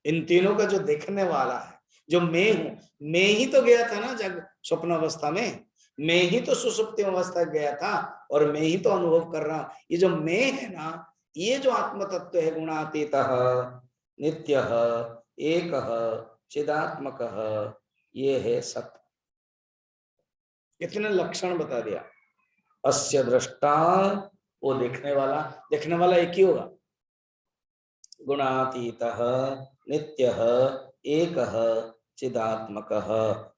इन तीनों का जो देखने वाला है, जो मैं हूं। मैं ही तो गया था ना जब स्वप्न अवस्था में, मैं ही तो सुसुप्ति अवस्था गया था, और मैं ही तो अनुभव कर रहा हूं। ये जो मैं है ना, ये जो आत्म तत्व है, गुणातीत नित्य एक चिदात्मक, ये है सत्य। इतने लक्षण बता दिया। अस्य दृष्टा, वो देखने वाला, देखने वाला एक ही होगा। गुणातीत नित्य एक चिदात्मक,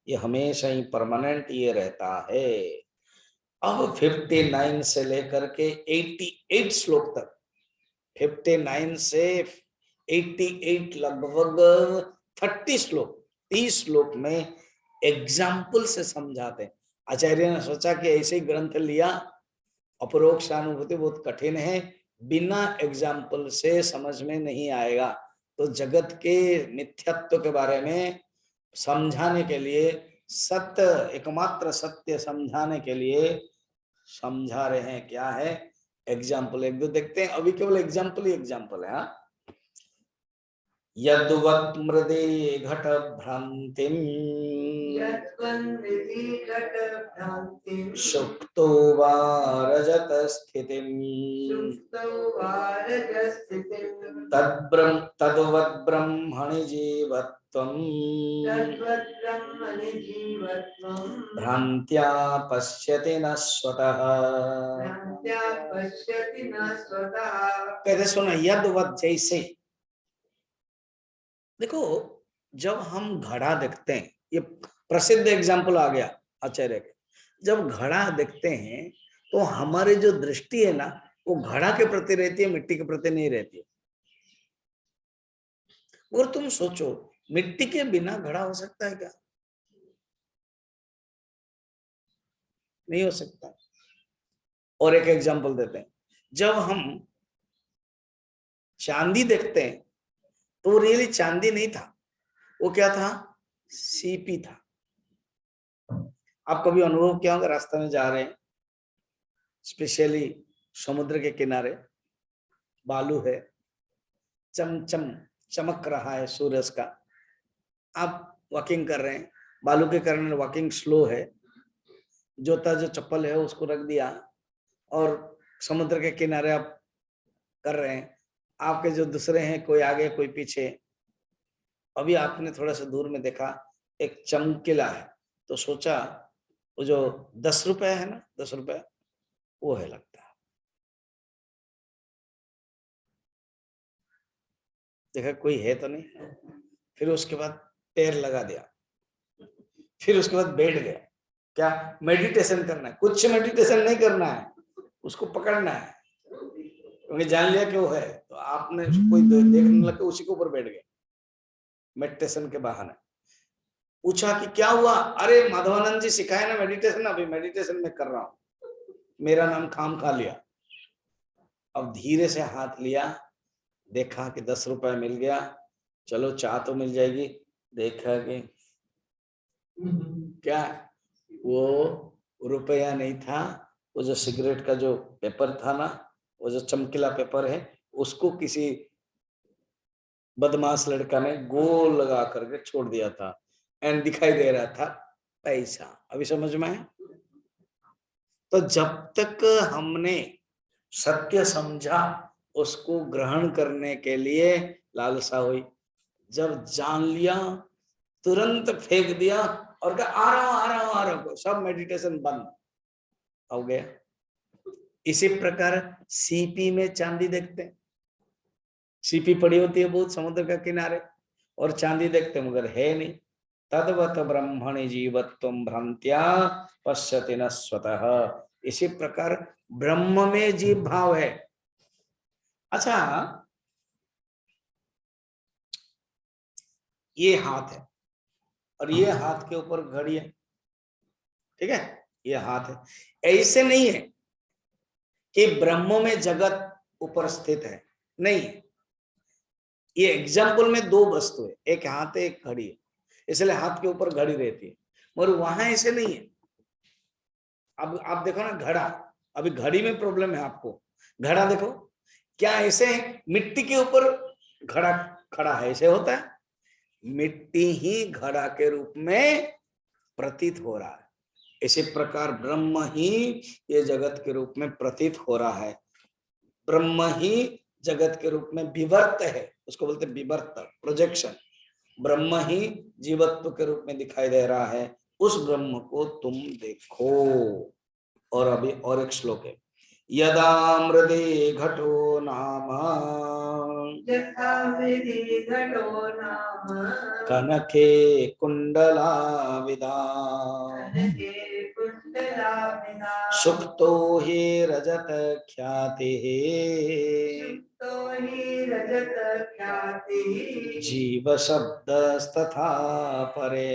ये हमेशा ही परमानेंट ये रहता है। अब 59 से लेकर के 88 श्लोक तक, 59 से 88 लगभग 30 श्लोक, 30 श्लोक में एग्जाम्पल से समझाते हैं। आचार्य ने सोचा कि ऐसे ही ग्रंथ लिया, अपरोक्ष अनुभूति बहुत कठिन है, बिना एग्जाम्पल से समझ में नहीं आएगा। तो जगत के मिथ्यात्व के बारे में समझाने के लिए, सत्य, एकमात्र सत्य समझाने के लिए समझा रहे हैं। क्या है? एग्जाम्पल एक दो देखते हैं, अभी केवल एग्जाम्पल ही एग्जाम्पल है। हाँ, यद्वत् मृदे घट भ्रांतिम सुप्तो वा रजत स्थितिम तद्वत् ब्रह्मणि जीवत्वम् भ्रान्त्या पश्यति न स्वतः। कहते सुनो, यद्वत् जैसे, देखो जब हम घड़ा देखते हैं, ये प्रसिद्ध एग्जाम्पल आ गया आचार्य के, जब घड़ा देखते हैं तो हमारी जो दृष्टि है ना वो घड़ा के प्रति रहती है, मिट्टी के प्रति नहीं रहती है। और तुम सोचो मिट्टी के बिना घड़ा हो सकता है क्या? नहीं हो सकता। और एक एग्जाम्पल देते हैं, जब हम चांदी देखते हैं तो वो रियली चांदी नहीं था, वो क्या था? सीपी था। आप कभी अनुभव किया होगा, रास्ते में जा रहे हैं, स्पेशली समुद्र के किनारे, बालू है, चमचम चमक रहा है सूरज का, आप वॉकिंग कर रहे हैं, बालू के कारण वॉकिंग स्लो है, जूता जो चप्पल है उसको रख दिया और समुद्र के किनारे आप कर रहे हैं, आपके जो दूसरे हैं कोई आगे कोई पीछे, अभी आपने थोड़ा सा दूर में देखा एक चमकीला है, तो सोचा वो जो 10 रुपए है ना, 10 रुपए वो है लगता है। देखा कोई है तो नहीं, फिर उसके बाद पैर लगा दिया, फिर उसके बाद बैठ गया। क्या मेडिटेशन करना है? कुछ मेडिटेशन नहीं करना है, उसको पकड़ना है, क्योंकि जान लिया कि वो है, तो आपने कोई देखने लगे उसी के ऊपर बैठ गए मेडिटेशन के बहाने। पूछा कि क्या हुआ? अरे माधवानंद जी सिखाए ना मेडिटेशन, अभी मेडिटेशन में कर रहा हूं, मेरा नाम खाम खा लिया। अब धीरे से हाथ लिया, देखा कि 10 रुपए मिल गया, चलो चाय तो मिल जाएगी, देखा कि क्या वो रुपया नहीं था, वो जो सिगरेट का जो पेपर था ना, वो जो चमकीला पेपर है, उसको किसी बदमाश लड़का ने गोल लगा करके छोड़ दिया था, एंड दिखाई दे रहा था पैसा। अभी समझ में आया? तो जब तक हमने सत्य समझा, उसको ग्रहण करने के लिए लालसा हुई, जब जान लिया तुरंत फेंक दिया और कहा आ रहा हूं आ रहा हूं आ रहा हूं, सब मेडिटेशन बंद हो गया। इसी प्रकार सीपी में चांदी देखते हैं, सीपी पड़ी होती है बहुत समुद्र का किनारे, और चांदी देखते मगर है नहीं। तद्वत ब्रह्मणि जीवत्व भ्रांत्या पश्यति न स्वतः। इसी प्रकार ब्रह्म में जीव भाव है। अच्छा, ये हाथ है और ये हाथ के ऊपर घड़ी है, ठीक है, ये हाथ है। ऐसे नहीं है कि ब्रह्म में जगत ऊपर स्थित है, नहीं। ये एग्जाम्पल में दो वस्तु है, एक हाथ है एक घड़ी है, इसलिए हाथ के ऊपर घड़ी रहती है, मगर वहां ऐसे नहीं है। अब आप देखो ना घड़ा, अभी घड़ी में प्रॉब्लम है आपको, घड़ा देखो क्या ऐसे मिट्टी के ऊपर घड़ा खड़ा है, ऐसे होता है? मिट्टी ही घड़ा के रूप में प्रतीत हो रहा है। इसी प्रकार ब्रह्म ही ये जगत के रूप में प्रतीत हो रहा है, ब्रह्म ही जगत के रूप में विवर्त है, उसको बोलते विवर्त, प्रोजेक्शन। ब्रह्म ही जीवत्व के रूप में दिखाई दे रहा है, उस ब्रह्म को तुम देखो। और अभी और एक श्लोक है, यदा मृदे घटो नाम कनके कुंडलाविदा सुक्तो हि रजत ख्याति जीव शब्दस्तथा परे।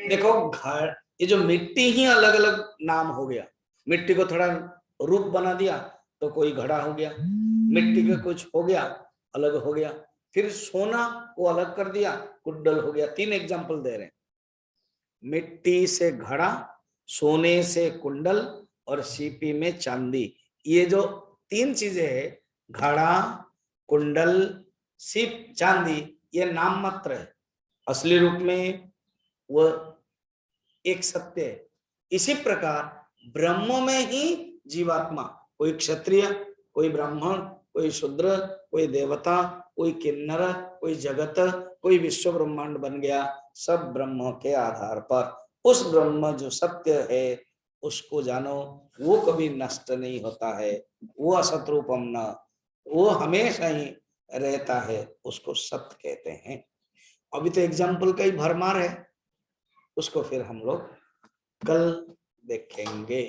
देखो घर, ये जो मिट्टी ही अलग अलग नाम हो गया, मिट्टी को थोड़ा रूप बना दिया तो कोई घड़ा हो गया, मिट्टी का कुछ हो गया अलग हो गया, फिर सोना को अलग कर दिया कुंडल हो गया। 3 एग्जांपल दे रहे हैं, मिट्टी से घड़ा, सोने से कुंडल और सीपी में चांदी। ये जो 3 चीजें है, घड़ा, कुंडल, सीप, चांदी, ये नाम मात्र है, असली रूप में वो एक सत्य है। इसी प्रकार ब्रह्म में ही जीवात्मा, कोई क्षत्रिय, कोई ब्राह्मण, कोई शूद्र, कोई देवता, कोई किन्नर, कोई जगत, कोई विश्व ब्रह्मांड बन गया, सब ब्रह्म के आधार पर। उस ब्रह्म जो सत्य है उसको जानो, वो कभी नष्ट नहीं होता है, वो असत रूपम न, वो हमेशा ही रहता है उसको सत्य कहते हैं। अभी तो एग्जाम्पल का ही भरमार है, उसको फिर हम लोग कल देखेंगे।